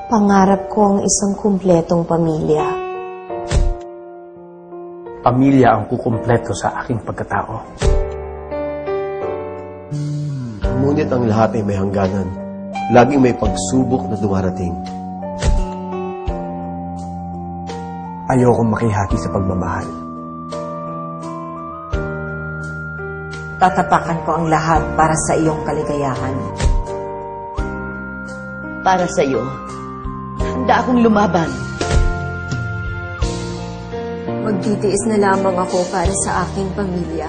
Pangarap ko ang isang kumpletong pamilya. Pamilya ang kukumpleto sa aking pagkatao. Ngunit ang lahat ay may hangganan. Laging may pagsubok na dumarating. Ayokong makihati sa pagmamahal. Tatapakan ko ang lahat para sa iyong kaligayahan. Para sa'yo, handa akong lumaban. Magtitiis na lamang ako para sa aking pamilya.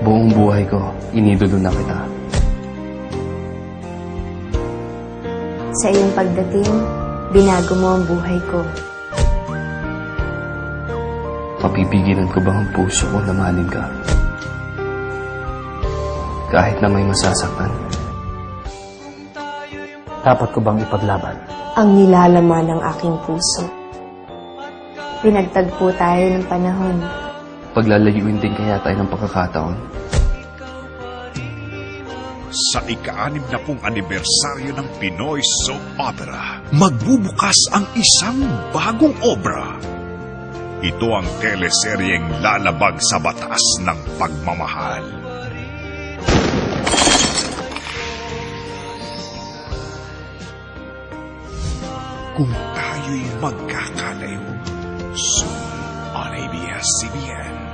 Buong buhay ko, inidolo na kita. Sa iyong pagdating, binago mo ang buhay ko. Papipigilan ko ba ang puso ko na mahalin ka? Kahit na may masasaktan. Dapat ko bang ipaglaban? Ang nilalaman ng aking puso. Pinagtagpo tayo ng panahon. Paglalayuin din kaya tayo ng pagkakataon. Sa ika-60 anibersaryo ng Pinoy Soap Opera, magbubukas ang isang bagong obra. Ito ang teleseryeng lalabag sa batas ng pagmamahal. Kung tayo'y magkakalayo, soon on ABS-CBN.